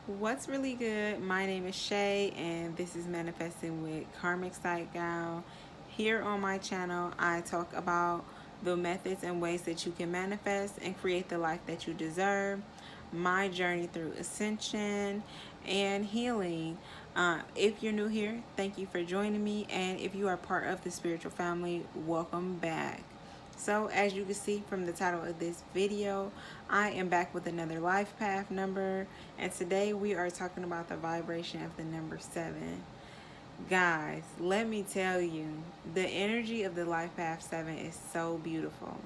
What's really good? My name is Shay, and this is Manifesting with Karmic Sight Gal. Here on my channel, I talk about the methods and ways that you can manifest and create the life that you deserve, my journey through ascension and healing. If you're new here, thank you for joining me, and if you are part of the spiritual family, welcome back. So as you can see from the title of this video, I am back with another life path number, and today we are talking about the vibration of the number 7. Guys, let me tell you, the energy of the life path 7 is so beautiful.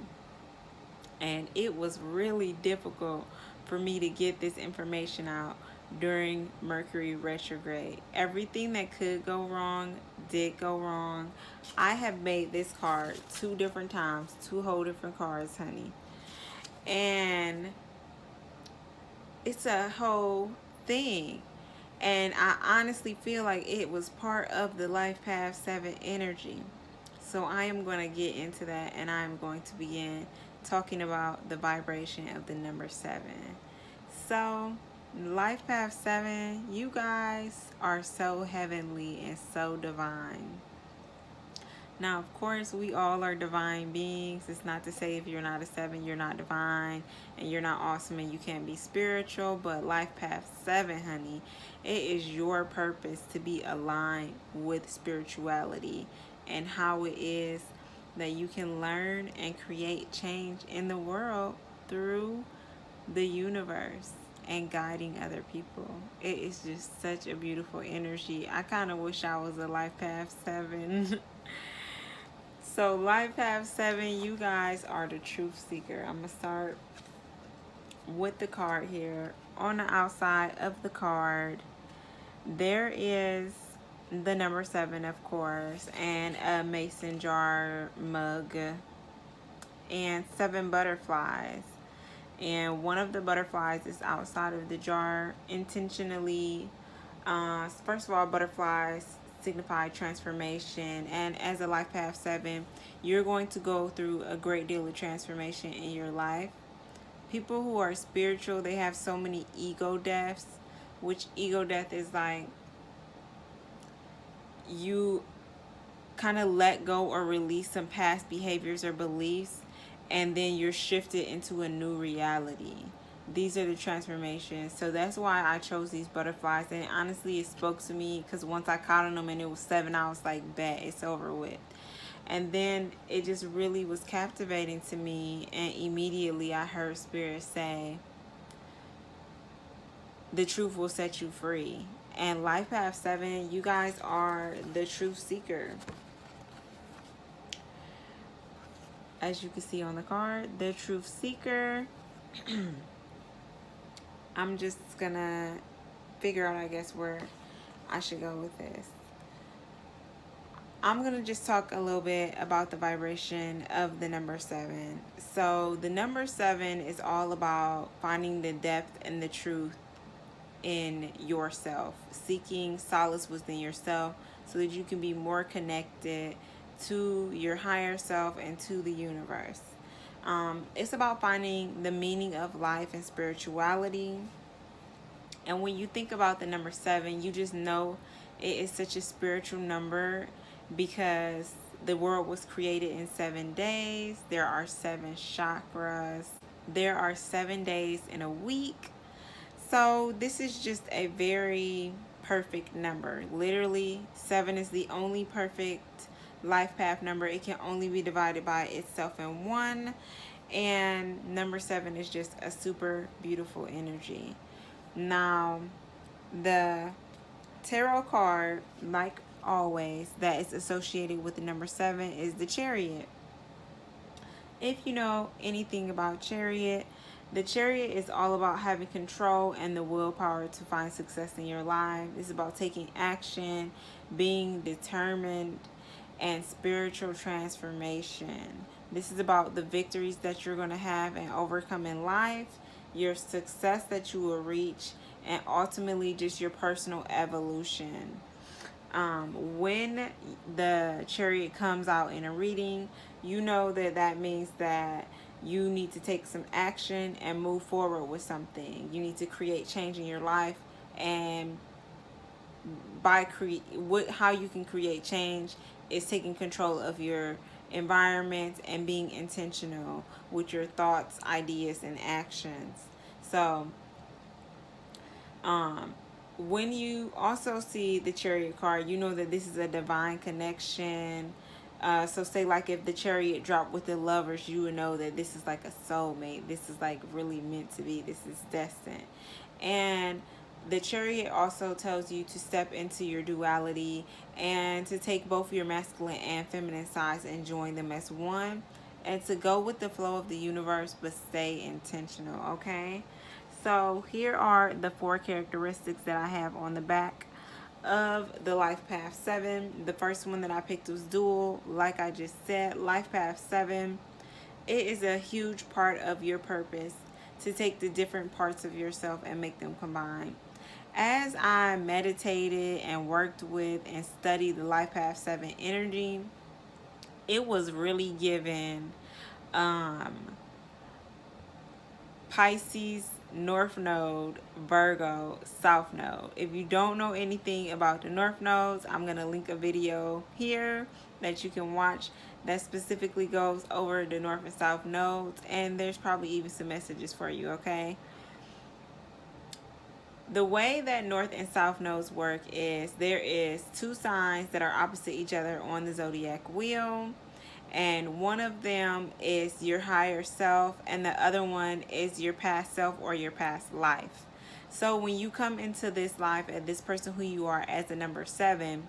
And it was really difficult for me to get this information out during Mercury retrograde. Everything that could go wrong did go wrong. I have made this card 2 different times, 2 whole different cards, honey. And it's a whole thing. And I honestly feel like it was part of the life path 7 energy. So I am going to get into that, and I am going to begin talking about the vibration of the number 7. So life path 7, you guys are so heavenly and so divine. Now, of course, we all are divine beings. It's not to say if you're not a 7, you're not divine and you're not awesome and you can't be spiritual. But life path 7, honey, it is your purpose to be aligned with spirituality and how it is that you can learn and create change in the world through the universe and guiding other people. It is just such a beautiful energy. I kind of wish I was a life path 7. So life path 7, you guys are the truth seeker. I'm going to start with the card here. On the outside of the card, there is the number 7, of course, and a mason jar mug and 7 butterflies. And one of the butterflies is outside of the jar intentionally. First of all, butterflies signify transformation, and as a life path 7, you're going to go through a great deal of transformation in your life. People who are spiritual, they have so many ego deaths, which ego death is like you kind of let go or release some past behaviors or beliefs, and then you're shifted into a new reality. These are the transformations. So that's why I chose these butterflies. And honestly, it spoke to me because once I caught on them and it was 7, I was like, bet, it's over with. And then it just really was captivating to me. And immediately I heard Spirit say, the truth will set you free. And life path 7, you guys are the truth seeker. As you can see on the card, the truth seeker. I'm just gonna figure out, I guess, where I should go with this. I'm gonna just talk a little bit about the vibration of the number 7. So the number 7 is all about finding the depth and the truth in yourself, seeking solace within yourself so that you can be more connected to your higher self and to the universe. It's about finding the meaning of life and spirituality. And when you think about the number 7, you just know it is such a spiritual number because the world was created in 7 days. There are 7 chakras. There are 7 days in a week. So this is just a very perfect number. Literally, 7 is the only perfect life path number. It can only be divided by itself in 1, and number 7 is just a super beautiful energy. Now, the tarot card, like always, that is associated with the number 7 is the Chariot. If you know anything about Chariot, the Chariot is all about having control and the willpower to find success in your life. It's about taking action, being determined, and spiritual transformation. This is about the victories that you're going to have and overcome in life, your success that you will reach, and ultimately just your personal evolution. When the Chariot comes out in a reading, you know that that means that you need to take some action and move forward with something. You need to create change in your life And how you can create change is taking control of your environment and being intentional with your thoughts, ideas, and actions. So um when you also see the Chariot card, you know that this is a divine connection. So say like if the Chariot dropped with the Lovers, you would know that this is like a soulmate. This is like really meant to be. This is destined. And the Chariot also tells you to step into your duality and to take both your masculine and feminine sides and join them as one, and to go with the flow of the universe but stay intentional, okay? So here are the 4 characteristics that I have on the back of the Life Path 7. The first one that I picked was dual. Like I just said, Life Path 7, it is a huge part of your purpose to take the different parts of yourself and make them combine. As I meditated and worked with and studied the Life Path 7 energy, it was really given um, Pisces, North Node, Virgo, South Node. If you don't know anything about the North Nodes, I'm going to link a video here that you can watch that specifically goes over the North and South Nodes. And there's probably even some messages for you, okay? The way that North and South nodes work is there is 2 signs that are opposite each other on the zodiac wheel, and one of them is your higher self and the other one is your past self or your past life. So when you come into this life as this person who you are as a number 7,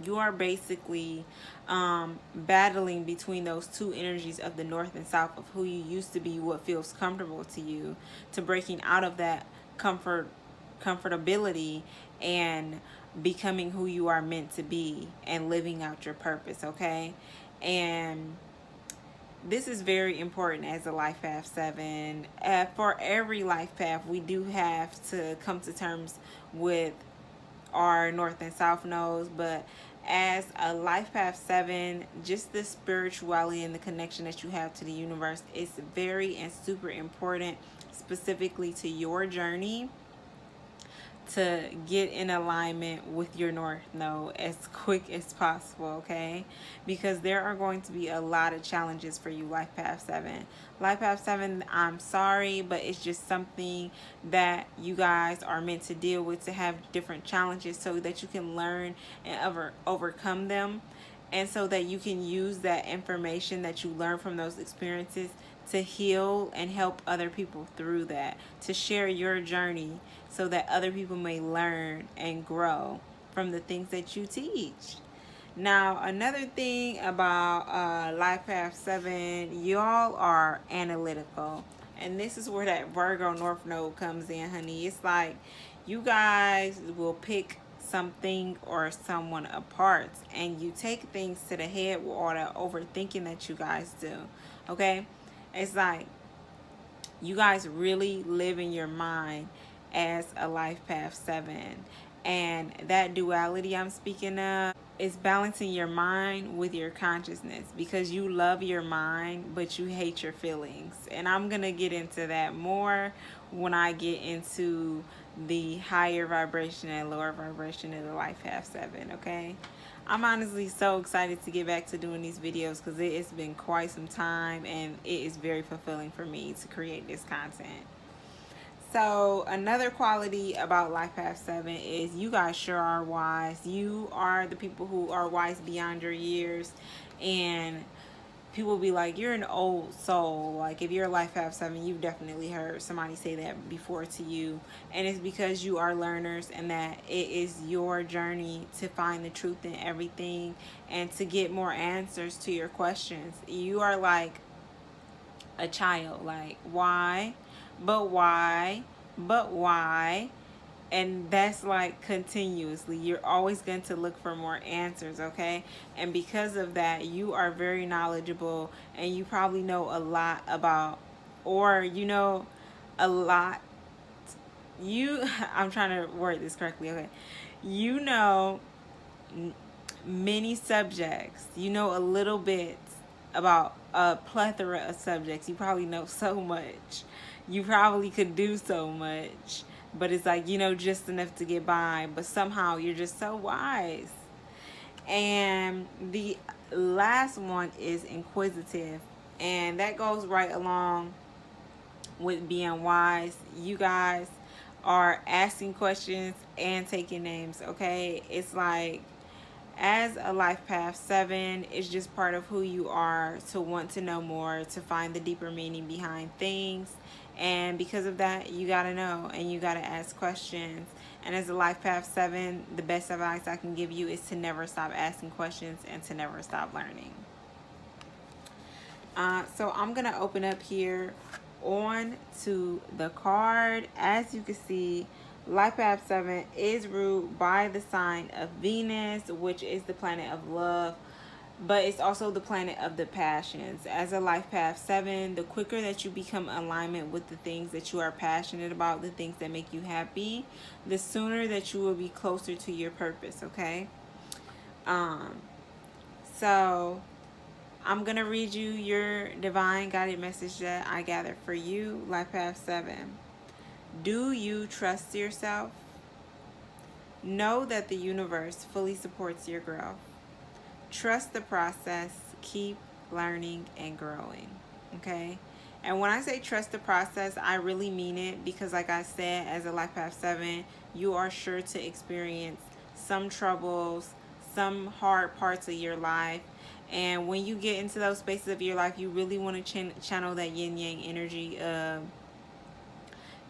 you are basically battling between those 2 energies of the North and South, of who you used to be, what feels comfortable to you, to breaking out of that comfortability and becoming who you are meant to be and living out your purpose, okay? And this is very important as a Life Path 7. For every life path, we do have to come to terms with our North and South nodes, but as a Life Path 7, just the spirituality and the connection that you have to the universe is very and super important, specifically to your journey, to get in alignment with your North Node as quick as possible, okay? Because there are going to be a lot of challenges for you, Life Path 7. Life Path 7, I'm sorry, but it's just something that you guys are meant to deal with, to have different challenges so that you can learn and overcome them, and so that you can use that information that you learn from those experiences to heal and help other people through that, to share your journey so that other people may learn and grow from the things that you teach. Now, another thing about Life Path 7, y'all are analytical. And this is where that Virgo North Node comes in, honey. It's like you guys will pick something or someone apart and you take things to the head with all the overthinking that you guys do, okay? It's like you guys really live in your mind as a Life Path 7. And that duality I'm speaking of is balancing your mind with your consciousness, because you love your mind but you hate your feelings. And I'm going to get into that more when I get into the higher vibration and lower vibration of the Life Path 7, okay? I'm honestly so excited to get back to doing these videos because it has been quite some time and it is very fulfilling for me to create this content. So another quality about Life Path 7 is you guys sure are wise. You are the people who are wise beyond your years, and people be like, you're an old soul. Like if you're a Life Path 7, you've definitely heard somebody say that before to you. And it's because you are learners and that it is your journey to find the truth in everything and to get more answers to your questions. You are like a child, like why, but why, but why? And that's like continuously, you're always going to look for more answers, okay? And because of that, you are very knowledgeable and you probably know a lot about, or you know a lot, I'm trying to word this correctly, okay? You know many subjects, you know a little bit about a plethora of subjects. You probably know so much, you probably could do so much but it's like, you know, just enough to get by, but somehow you're just so wise. And the last one is inquisitive, and that goes right along with being wise. You guys are asking questions and taking names, okay? It's like, as a life path 7, it's just part of who you are to want to know more, to find the deeper meaning behind things. And because of that, you got to know and you got to ask questions. And as a life path 7, the best advice I can give you is to never stop asking questions and to never stop learning. So I'm going to open up here on to the card. As you can see, Life Path 7 is ruled by the sign of Venus, which is the planet of love, but it's also the planet of the passions. As a Life Path 7, the quicker that you become alignment with the things that you are passionate about, the things that make you happy, the sooner that you will be closer to your purpose, okay? So I'm going to read you your divine guided message that I gathered for you, Life Path 7. Do you trust yourself? Know that the universe fully supports your growth. Trust the process. Keep learning and growing. Okay? And when I say trust the process, I really mean it, because like I said, as a Life Path 7, you are sure to experience some troubles, some hard parts of your life. And when you get into those spaces of your life, you really want to channel that yin yang energy of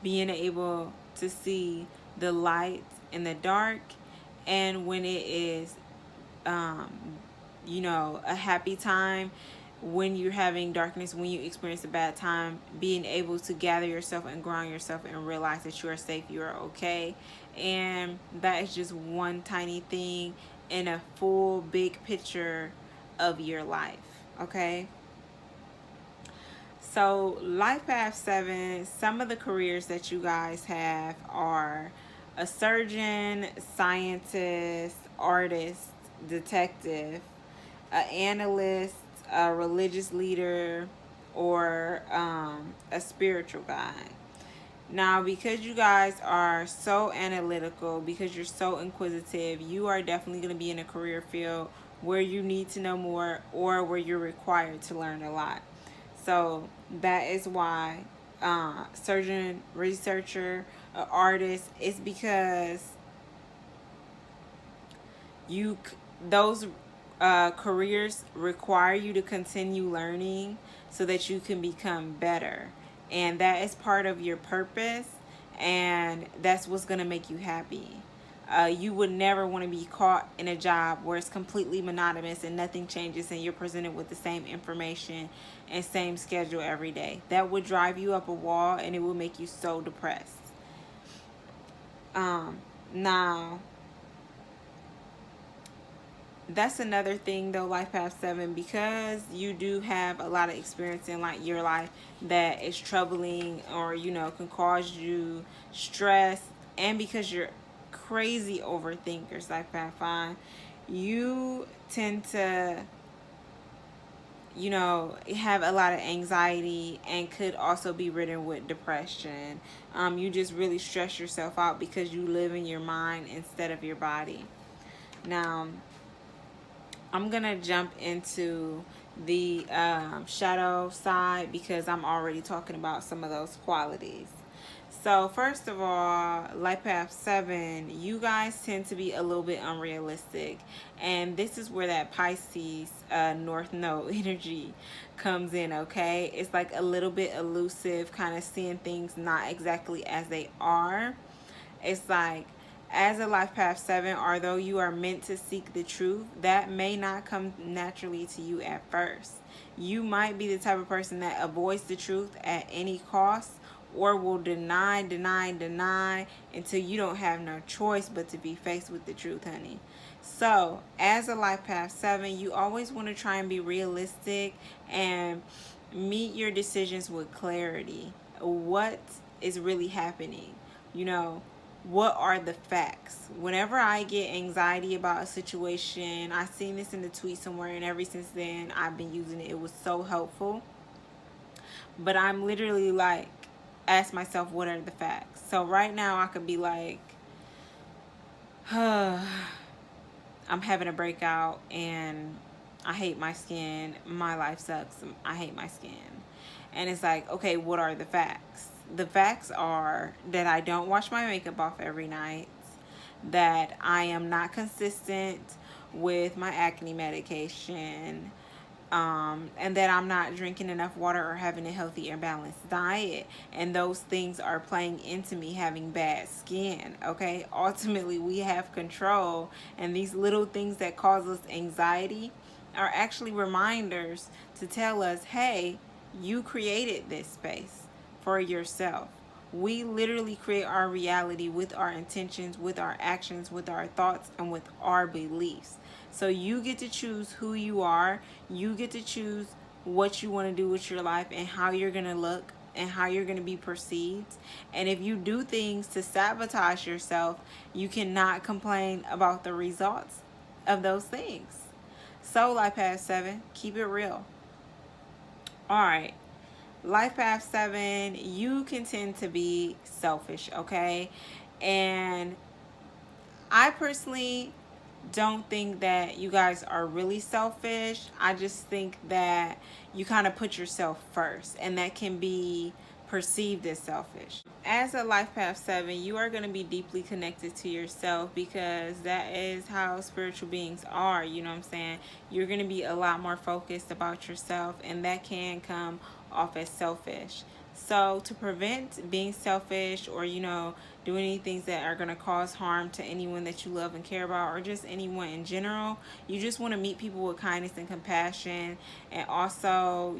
being able to see the light in the dark. And when it is, you know, a happy time, when you're having darkness, when you experience a bad time, being able to gather yourself and ground yourself and realize that you are safe, you are okay. And that is just one tiny thing in a full big picture of your life, okay? So Life Path 7, some of the careers that you guys have are a surgeon, scientist, artist, detective, an analyst, a religious leader, or a spiritual guide. Now, because you guys are so analytical, because you're so inquisitive, you are definitely going to be in a career field where you need to know more, or where you're required to learn a lot. So that is why surgeon, researcher, artist, is because those careers require you to continue learning so that you can become better. And that is part of your purpose, and that's what's going to make you happy. You would never want to be caught in a job where it's completely monotonous and nothing changes and you're presented with the same information and same schedule every day. That would drive you up a wall and it will make you so depressed. Now, that's another thing though, Life Path 7, because you do have a lot of experience in like your life that is troubling, or you know, can cause you stress, and because you're crazy overthinkers, Life Path 5, you tend to, you know, have a lot of anxiety and could also be ridden with depression. You just really stress yourself out because you live in your mind instead of your body. Now, I'm going to jump into the shadow side because I'm already talking about some of those qualities. So first of all, Life Path 7, you guys tend to be a little bit unrealistic. And this is where that Pisces North Node energy comes in, okay? It's like a little bit elusive, kind of seeing things not exactly as they are. It's like, as a Life Path 7, although you are meant to seek the truth, that may not come naturally to you at first. You might be the type of person that avoids the truth at any cost, or will deny until you don't have no choice but to be faced with the truth, honey. So, as a Life Path 7, you always want to try and be realistic and meet your decisions with clarity. What is really happening? You know, what are the facts? Whenever I get anxiety about a situation, I seen this in the tweet somewhere, and ever since then I've been using it. It was so helpful. But I'm literally like, ask myself, what are the facts? So right now I could be like, I'm having a breakout and I hate my skin. My life sucks. I hate my skin. And it's like, okay, what are the facts? The facts are that I don't wash my makeup off every night, that I am not consistent with my acne medication, and that I'm not drinking enough water or having a healthy and balanced diet. And those things are playing into me having bad skin. Okay, ultimately, we have control, and these little things that cause us anxiety are actually reminders to tell us, hey, you created this space for yourself. We literally create our reality with our intentions, with our actions, with our thoughts, and with our beliefs. So you get to choose who you are. You get to choose what you want to do with your life and how you're going to look and how you're going to be perceived. And if you do things to sabotage yourself, you cannot complain about the results of those things. So, Life Path 7, keep it real. All right. Life Path 7, you can tend to be selfish, okay? And I personally don't think that you guys are really selfish. I just think that you kind of put yourself first, and that can be perceived as selfish. As a Life Path 7, you are going to be deeply connected to yourself, because that is how spiritual beings are. You know what I'm saying? You're going to be a lot more focused about yourself, and that can come off as selfish. So to prevent being selfish, or doing any things that are going to cause harm to anyone that you love and care about, or just anyone in general, you just want to meet people with kindness and compassion. And also,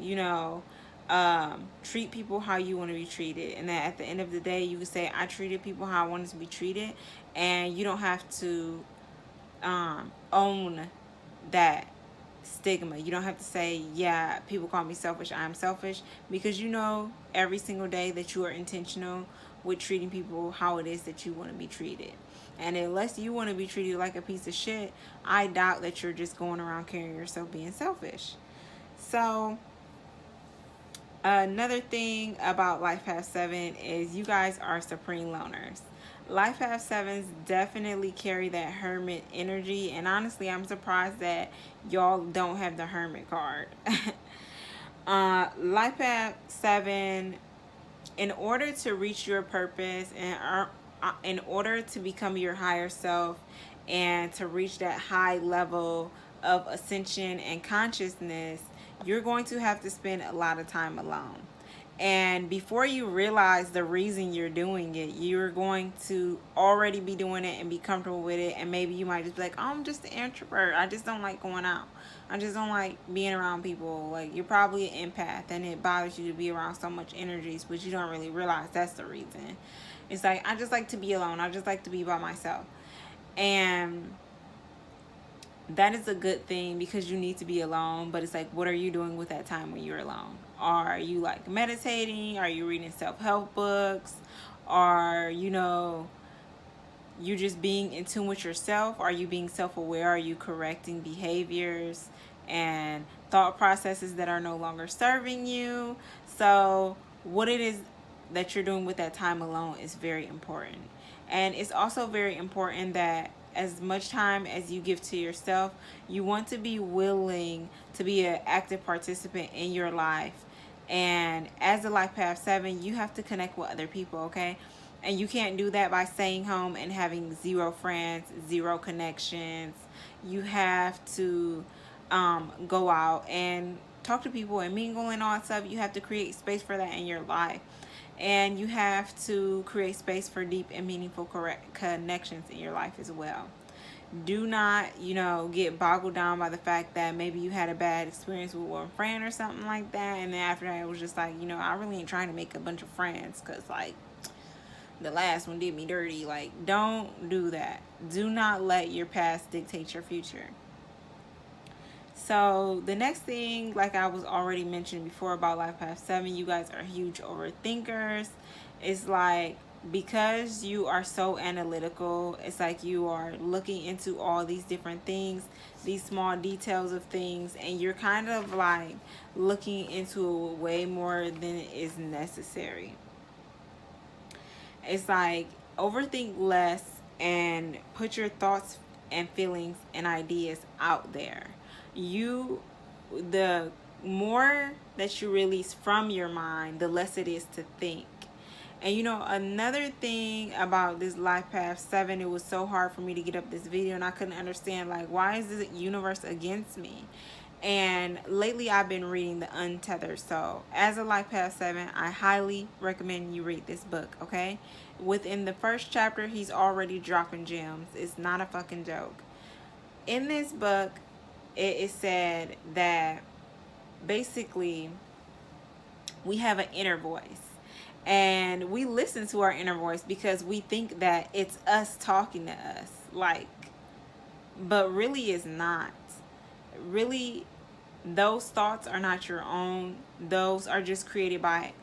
treat people how you want to be treated. And that at the end of the day, you can say, I treated people how I wanted to be treated. And you don't have to own that stigma. You don't have to say, yeah, people call me selfish, I am selfish, because every single day that you are intentional with treating people how it is that you want to be treated. And unless you want to be treated like a piece of shit, I doubt that you're just going around carrying yourself being selfish. So another thing about Life Path 7 is you guys are supreme loners. Life Path 7s definitely carry that hermit energy, and honestly, I'm surprised that y'all don't have the hermit card. Life Path 7, in order to reach your purpose and in order to become your higher self and to reach that high level of ascension and consciousness, you're going to have to spend a lot of time alone. And before you realize the reason you're doing it, you're going to already be doing it and be comfortable with it. And maybe you might just be like, oh, I'm just an introvert. I just don't like going out. I just don't like being around people. Like, you're probably an empath and it bothers you to be around so much energies, but you don't really realize that's the reason. It's like, I just like to be alone. I just like to be by myself. And that is a good thing, because you need to be alone. But it's like, what are you doing with that time when you're alone? Are you like meditating? Are you reading self-help books? Are you just being in tune with yourself? Are you being self-aware? Are you correcting behaviors and thought processes that are no longer serving you? So what it is that you're doing with that time alone is very important. And it's also very important that as much time as you give to yourself, you want to be willing to be an active participant in your life. And as a Life Path 7, you have to connect with other people, okay? And you can't do that by staying home and having zero friends, zero connections. You have to go out and talk to people and mingle and all that stuff. You have to create space for that in your life. And you have to create space for deep and meaningful connections in your life as well. Do not, get boggled down by the fact that maybe you had a bad experience with one friend or something like that. And then after that, it was just like, I really ain't trying to make a bunch of friends because, like, the last one did me dirty. Like, don't do that. Do not let your past dictate your future. So the next thing, like I was already mentioning before about Life Path 7, you guys are huge overthinkers. It's like, because you are so analytical, it's like you are looking into all these different things, these small details of things, and you're kind of like looking into way more than is necessary. It's like overthink less and put your thoughts and feelings and ideas out there. You, the more that you release from your mind, the less it is to think. And you know, another thing about this life path 7, it was so hard for me to get up this video and I couldn't understand, like, why is the universe against me? And lately I've been reading the Untethered Soul. As a life path 7, I highly recommend you read this book, okay? Within the first chapter, he's already dropping gems. It's not a fucking joke. In this book, it is said that basically we have an inner voice. And we listen to our inner voice because we think that it's us talking to us. Like, but really it's not. Really, those thoughts are not your own. Those are just created by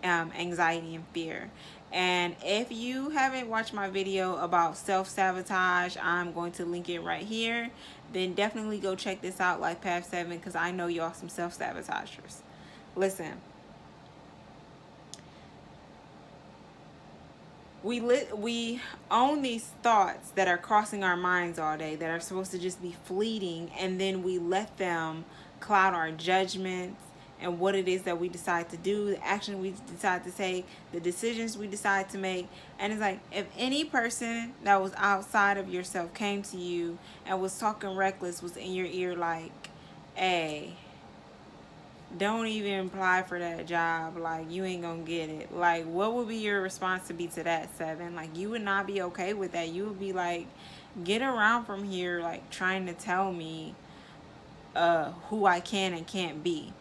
anxiety and fear. And if you haven't watched my video about self-sabotage, I'm going to link it right here. Then definitely go check this out, Life Path 7, because I know y'all some self-sabotagers. Listen. We own these thoughts that are crossing our minds all day, that are supposed to just be fleeting, and then we let them cloud our judgments and what it is that we decide to do, the action we decide to take, the decisions we decide to make. And it's like, if any person that was outside of yourself came to you and was talking reckless, was in your ear like, hey, don't even apply for that job, like, you ain't gonna get it, like, what would be your response to be to that, 7? Like, you would not be okay with that. You would be like, get around from here, like, trying to tell me who I can and can't be.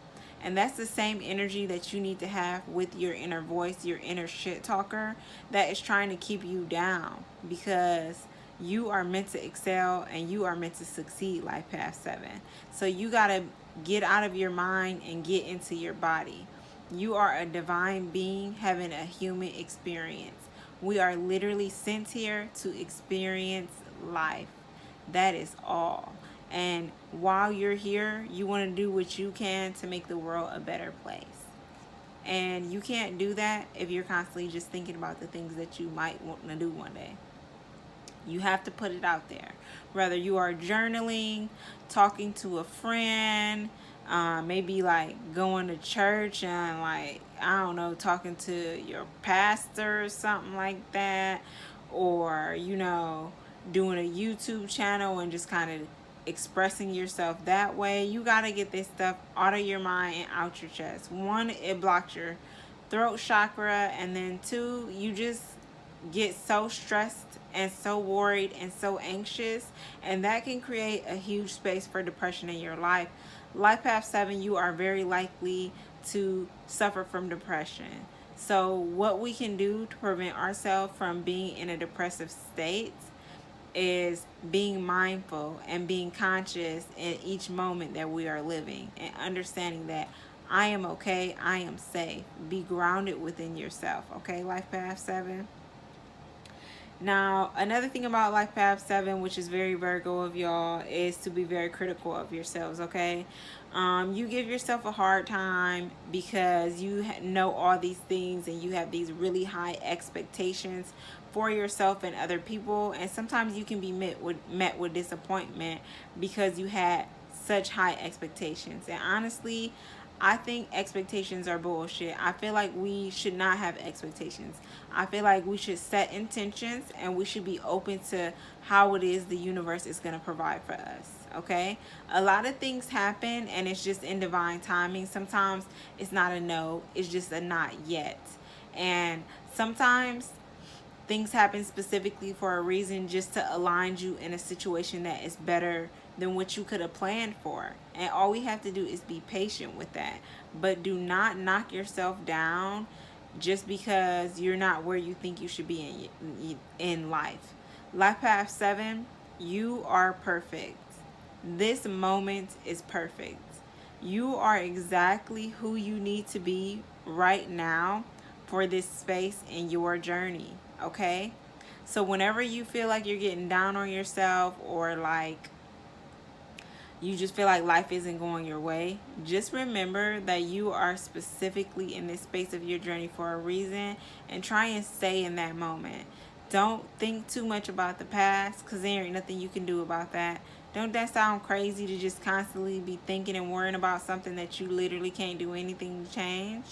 And that's the same energy that you need to have with your inner voice, your inner shit talker that is trying to keep you down, because you are meant to excel and you are meant to succeed, Life Path 7. So you gotta get out of your mind and get into your body. You are a divine being having a human experience. We are literally sent here to experience life. That is all. And while you're here, you want to do what you can to make the world a better place. And you can't do that if you're constantly just thinking about the things that you might want to do one day. You have to put it out there. Whether you are journaling, talking to a friend, maybe like going to church and, like, I don't know, talking to your pastor or something like that. Or, you know, doing a YouTube channel and just kind of expressing yourself that way. You got to get this stuff out of your mind and out your chest. 1, it blocks your throat chakra. And then 2, you just get so stressed and so worried and so anxious, and that can create a huge space for depression in your life. Life Path 7, you are very likely to suffer from depression. So what we can do to prevent ourselves from being in a depressive state is being mindful and being conscious in each moment that we are living, and understanding that I am okay, I am safe. Be grounded within yourself, okay, Life Path 7? Now, another thing about Life Path 7, which is very Virgo of y'all, is to be very critical of yourselves, okay? You give yourself a hard time because you know all these things and you have these really high expectations for yourself and other people. And sometimes you can be met with disappointment because you had such high expectations. And honestly, I think expectations are bullshit. I feel like we should not have expectations. I feel like we should set intentions and we should be open to how it is the universe is going to provide for us. Okay? A lot of things happen and it's just in divine timing. Sometimes it's not a no, it's just a not yet. And sometimes things happen specifically for a reason, just to align you in a situation that is better than what you could have planned for. And all we have to do is be patient with that. But do not knock yourself down just because you're not where you think you should be in life. Life Path 7, you are perfect. This moment is perfect. You are exactly who you need to be right now for this space in your journey, okay? So whenever you feel like you're getting down on yourself, or like you just feel like life isn't going your way, just remember that you are specifically in this space of your journey for a reason, and try and stay in that moment. Don't think too much about the past, because there ain't nothing you can do about that. Don't that sound crazy to just constantly be thinking and worrying about something that you literally can't do anything to change?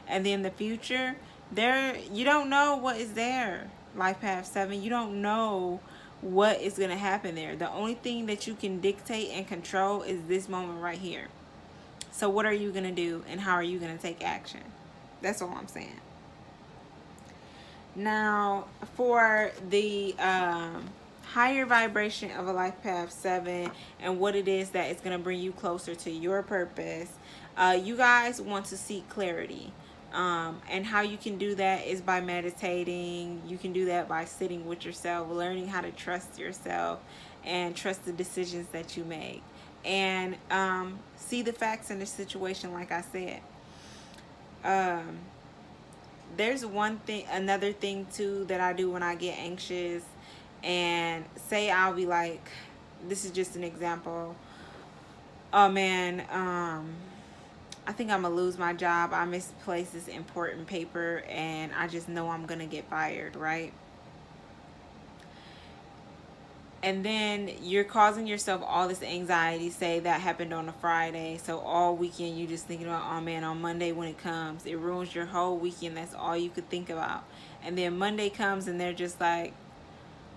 And then the future, there, you don't know what is there. Life path 7, you don't know what is going to happen there. The only thing that you can dictate and control is this moment right here. So what are you going to do, and how are you going to take action? That's all I'm saying. Now, for the higher vibration of a life path 7 and what it is that is going to bring you closer to your purpose, you guys want to seek clarity. And how you can do that is by meditating. You can do that by sitting with yourself, learning how to trust yourself and trust the decisions that you make. And see the facts in the situation, like I said. There's another thing too that I do when I get anxious, and say I'll be like, this is just an example. Oh man, I think I'm gonna lose my job. I misplaced this important paper and I just know I'm gonna get fired, right? And then you're causing yourself all this anxiety. Say that happened on a Friday, so all weekend you just thinking about, oh man, on Monday when it comes, it ruins your whole weekend. That's all you could think about. And then Monday comes and they're just like,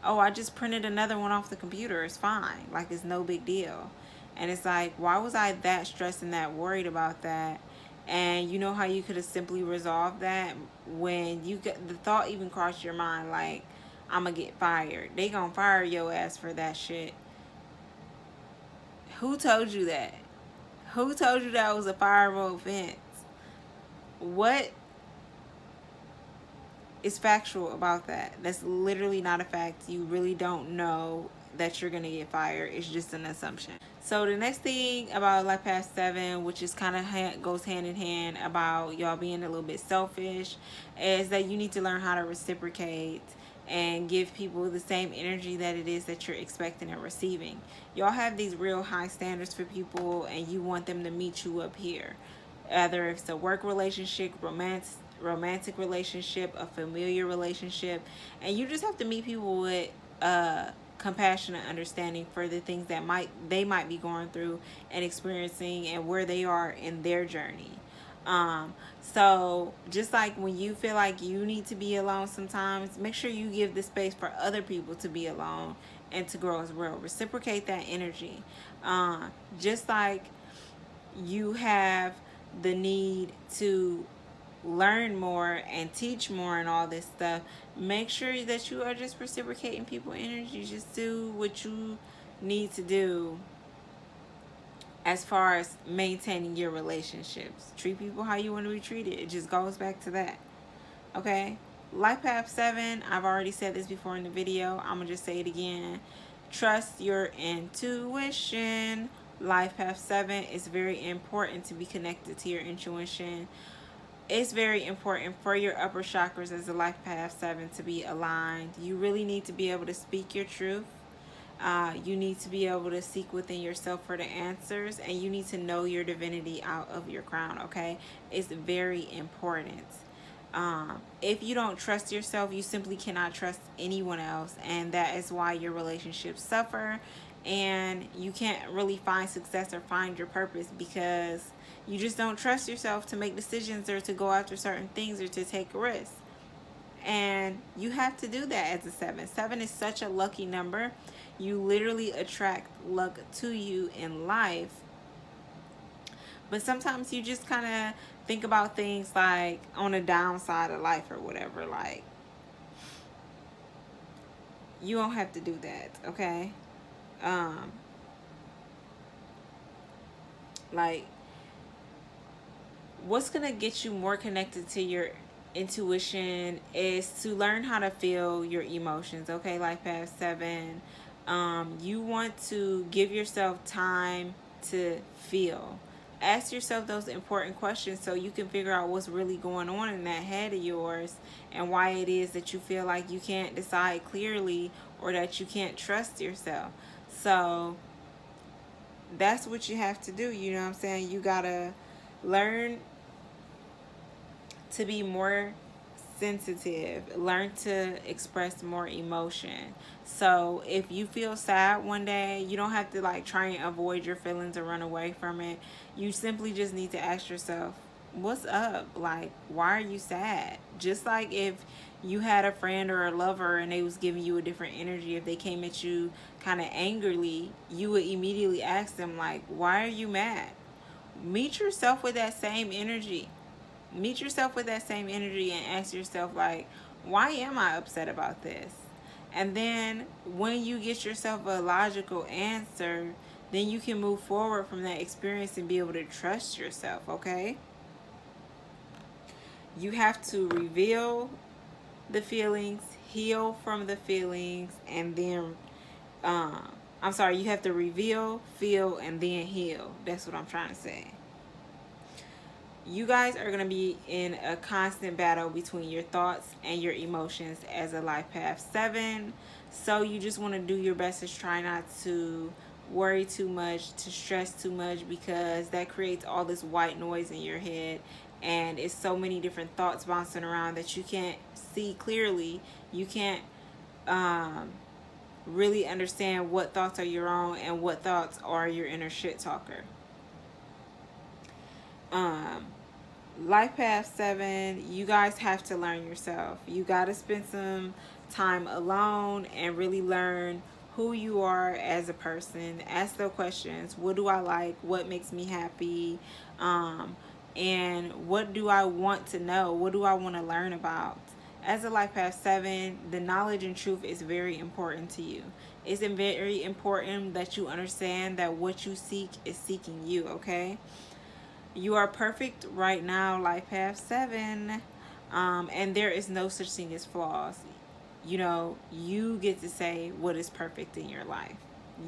oh, I just printed another one off the computer, it's fine, like it's no big deal. And it's like, why was I that stressed and that worried about that? And you know how you could have simply resolved that when you get the thought even crossed your mind, like, I'm gonna get fired. They gonna fire your ass for that shit. Who told you that? Who told you that was a fireable offense? What is factual about that? That's literally not a fact. You really don't know that you're gonna get fired. It's just an assumption. So the next thing about life path 7, which is kind of goes hand in hand about y'all being a little bit selfish, is that you need to learn how to reciprocate and give people the same energy that it is that you're expecting and receiving. Y'all have these real high standards for people, and you want them to meet you up here. Either it's a work relationship, romantic relationship, a familiar relationship, and you just have to meet people with compassionate understanding for the things that they might be going through and experiencing, and where they are in their journey. So just like when you feel like you need to be alone sometimes, make sure you give the space for other people to be alone and to grow as well. Reciprocate that energy. Just like you have the need to learn more and teach more and all this stuff, make sure that you are just reciprocating people energy. Just do what you need to do as far as maintaining your relationships. Treat people how you want to be treated. It just goes back to that. Okay? Life path 7, I've already said this before in the video. I'm going to just say it again. Trust your intuition. Life path 7 is very important to be connected to your intuition. It's very important for your upper chakras as a life path 7 to be aligned. You really need to be able to speak your truth. You need to be able to seek within yourself for the answers, and you need to know your divinity out of your crown, okay? It's very important. If you don't trust yourself, you simply cannot trust anyone else, and that is why your relationships suffer, and you can't really find success or find your purpose, because you just don't trust yourself to make decisions or to go after certain things or to take risks. And you have to do that as a 7. 7 is such a lucky number. You literally attract luck to you in life. But sometimes you just kind of think about things like on the downside of life or whatever. Like, you don't have to do that, okay? Like, what's going to get you more connected to your intuition is to learn how to feel your emotions, okay? Life path 7. You want to give yourself time to feel. Ask yourself those important questions so you can figure out what's really going on in that head of yours and why it is that you feel like you can't decide clearly or that you can't trust yourself. So that's what you have to do. You know what I'm saying? You gotta learn to be more sensitive, learn to express more emotion. So if you feel sad one day, you don't have to like try and avoid your feelings or run away from it. You simply just need to ask yourself, what's up? Like, why are you sad? Just like if you had a friend or a lover and they was giving you a different energy, if they came at you kind of angrily, you would immediately ask them like, why are you mad? Meet yourself with that same energy. Meet yourself with that same energy and ask yourself like, why am I upset about this? And then when you get yourself a logical answer, then you can move forward from that experience and be able to trust yourself. Okay, you have to reveal the feelings, heal from the feelings, and then I'm sorry, you have to reveal, feel, and then heal. That's what I'm trying to say. You guys are going to be in a constant battle between your thoughts and your emotions as a life path 7. So you just want to do your best to try not to worry too much, to stress too much, because that creates all this white noise in your head, and it's so many different thoughts bouncing around that you can't see clearly. You can't really understand what thoughts are your own and what thoughts are your inner shit talker. Life path 7, you guys have to learn yourself. You got to spend some time alone and really learn who you are as a person. Ask the questions: what do I like? What makes me happy? And what do I want to know? What do I want to learn about? As a life path 7, the knowledge and truth is very important to you. It's very important that you understand that what you seek is seeking you, okay? You are perfect right now, life path 7. And there is no such thing as flaws. You know, you get to say what is perfect in your life.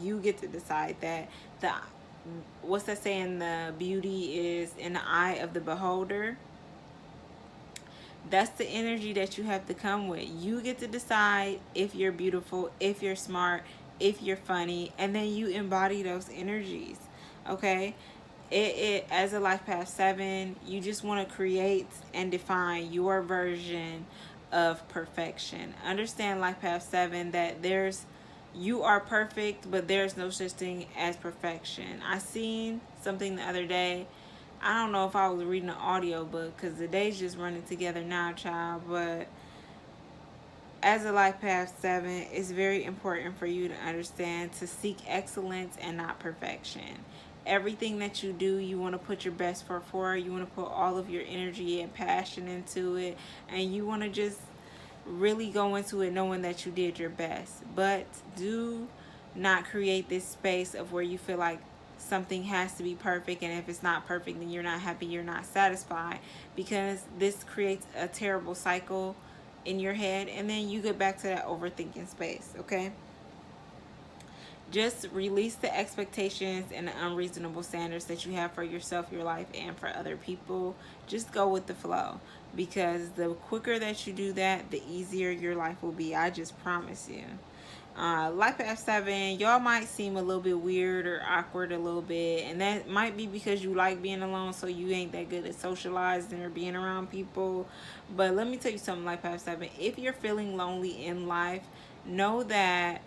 You get to decide that. The what's that saying? The beauty is in the eye of the beholder. That's the energy that you have to come with. You get to decide if you're beautiful, if you're smart, if you're funny, and then you embody those energies. Okay? It as a life path 7, you just want to create and define your version of perfection. Understand, life path 7, that you are perfect, but there's no such thing as perfection. I seen something the other day. I don't know if I was reading an audio book because the day's just running together now, child. But as a life path 7, it's very important for you to understand to seek excellence and not perfection. Everything that you do, you want to put your best foot forward. You want to put all of your energy and passion into it, and you want to just really go into it knowing that you did your best. But do not create this space of where you feel like something has to be perfect, and if it's not perfect, then you're not happy, you're not satisfied, because this creates a terrible cycle in your head, and then you get back to that overthinking space. Okay, just release the expectations and the unreasonable standards that you have for yourself, your life, and for other people. Just go with the flow, because the quicker that you do that, the easier your life will be. I just promise you. Life path 7, y'all might seem a little bit weird or awkward a little bit, and that might be because you like being alone, so you ain't that good at socializing or being around people. But let me tell you something, life path 7, if you're feeling lonely in life, know that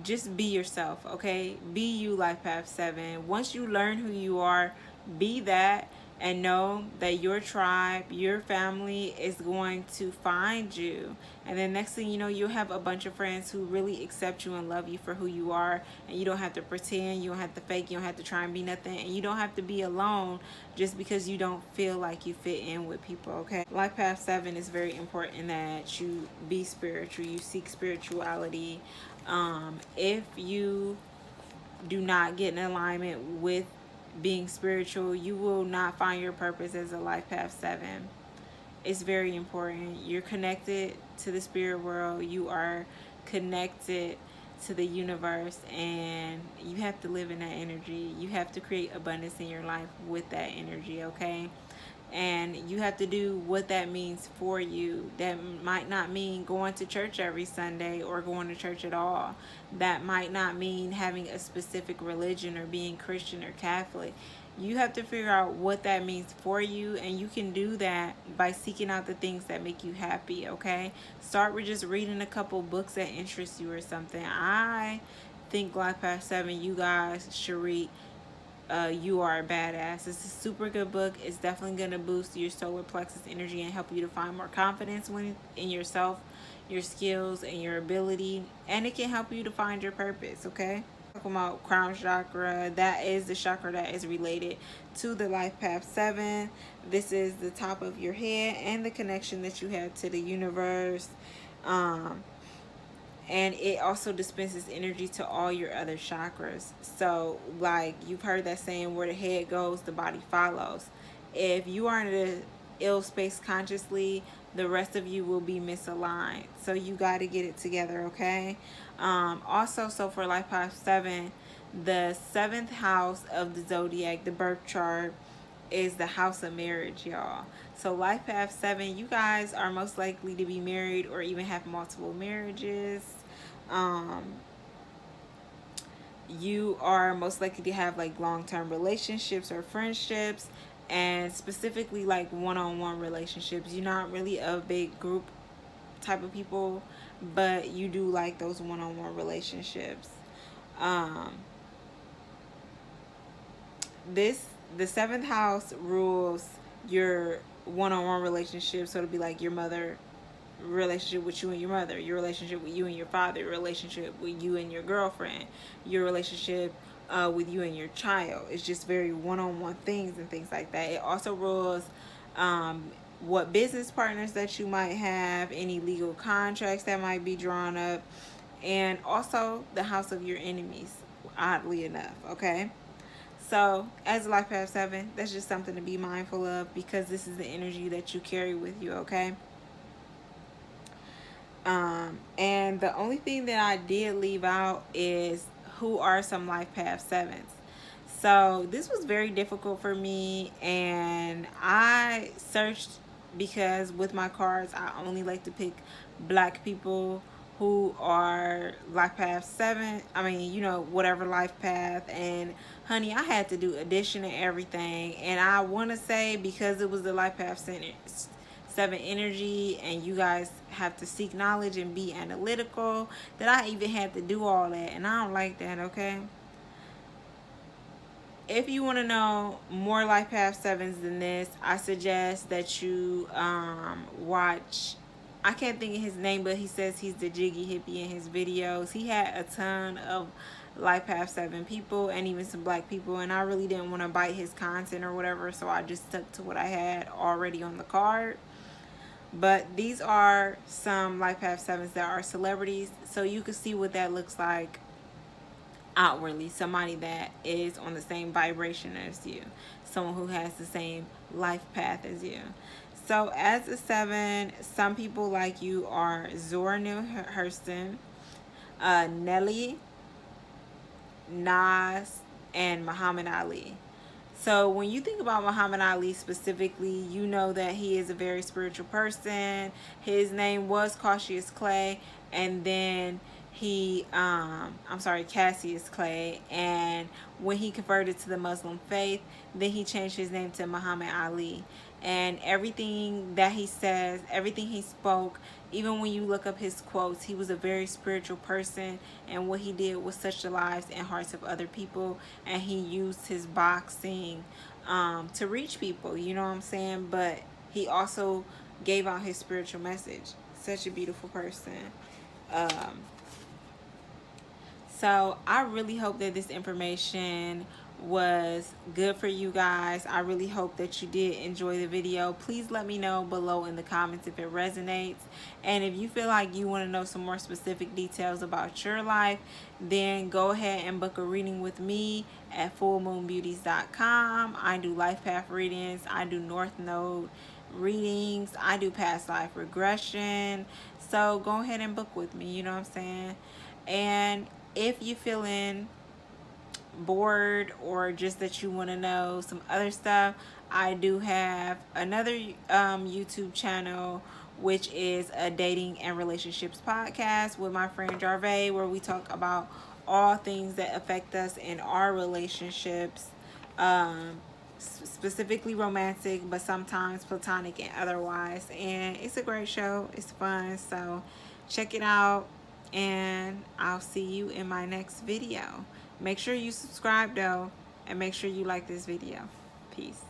just be yourself. Okay, be you, life path 7. Once you learn who you are, be that, and know that your tribe, your family is going to find you. And then next thing you know, you'll have a bunch of friends who really accept you and love you for who you are, and you don't have to pretend, you don't have to fake, you don't have to try and be nothing, and you don't have to be alone just because you don't feel like you fit in with people. Okay, life path 7 is very important that you be spiritual, you seek spirituality. If you do not get in alignment with being spiritual, you will not find your purpose as a life path 7. It's very important. You're connected to the spirit world. You are connected to the universe, and you have to live in that energy. You have to create abundance in your life with that energy, okay? and you have to do what that means for you. That might not mean going to church every Sunday or going to church at all. That might not mean having a specific religion or being Christian or Catholic. You have to figure out what that means for you, and you can do that by seeking out the things that make you happy. Okay, start with just reading a couple books that interest you or something. I think Life Past 7, you guys should read You Are a Badass. It's a super good book. It's definitely going to boost your solar plexus energy and help you to find more confidence in yourself, your skills, and your ability. And it can help you to find your purpose, okay? Talking about crown chakra, that is the chakra that is related to the life path 7. This is the top of your head and the connection that you have to the universe. Um, and it also dispenses energy to all your other chakras. So like you've heard that saying, where the head goes the body follows. If you are in a ill space consciously, the rest of you will be misaligned, so you got to get it together, okay? Also, so for life path 7, the 7th house of the zodiac, the birth chart, is the house of marriage, y'all. So life path 7, you guys are most likely to be married or even have multiple marriages. um you are most likely to have like long-term relationships or friendships, and specifically like one-on-one relationships. You're not really a big group type of people, but you do like those one-on-one relationships. um this the 7th house rules your one-on-one relationship, so it'll be like your mother relationship with you and your mother, your relationship with you and your father, your relationship with you and your girlfriend, your relationship with you and your child. It's just very one-on-one things and things like that. It also rules what business partners that you might have, any legal contracts that might be drawn up, and also the house of your enemies, oddly enough, okay? So, as a life path 7, that's just something to be mindful of, because this is the energy that you carry with you, okay? And the only thing that I did leave out is who are some life path 7s. So this was very difficult for me, and I searched because with my cards, I only like to pick black people who are life path 7. I mean, whatever life path. And honey, I had to do addition and everything. And I want to say, because it was the life path 7 energy, and you guys have to seek knowledge and be analytical, that I even had to do all that. And I don't like that, okay? If you want to know more life path 7s than this, I suggest that you watch, I can't think of his name, but he says he's the Jiggy Hippie in his videos. He had a ton of life path 7 people and even some black people, and I really didn't want to bite his content or whatever, so I just stuck to what I had already on the card. But these are some life path 7s that are celebrities, so you can see what that looks like outwardly. Somebody that is on the same vibration as you, someone who has the same life path as you. So as a 7, some people like you are Zora Neale Hurston, Nelly, Nas, and Muhammad Ali. So when you think about Muhammad Ali specifically, you know that he is a very spiritual person. His name was Cassius Clay, and then Cassius Clay, and when he converted to the Muslim faith, then he changed his name to Muhammad Ali. And everything that he says, everything he spoke, even when you look up his quotes, he was a very spiritual person, and what he did was touch the lives and hearts of other people, and he used his boxing to reach people, you know what I'm saying? But he also gave out his spiritual message. Such a beautiful person. So I really hope that this information was good for you guys. I really hope that you did enjoy the video. Please let me know below in the comments if it resonates. And if you feel like you want to know some more specific details about your life, then go ahead and book a reading with me at fullmoonbeauties.com. I do life path readings. I do North Node readings. I do past life regression. So go ahead and book with me, you know what I'm saying? And if you're feeling bored or just that you want to know some other stuff, I do have another YouTube channel, which is a dating and relationships podcast with my friend Jarvey, where we talk about all things that affect us in our relationships, specifically romantic, but sometimes platonic and otherwise. And it's a great show. It's fun. So check it out. And I'll see you in my next video. Make sure you subscribe though, and make sure you like this video. Peace.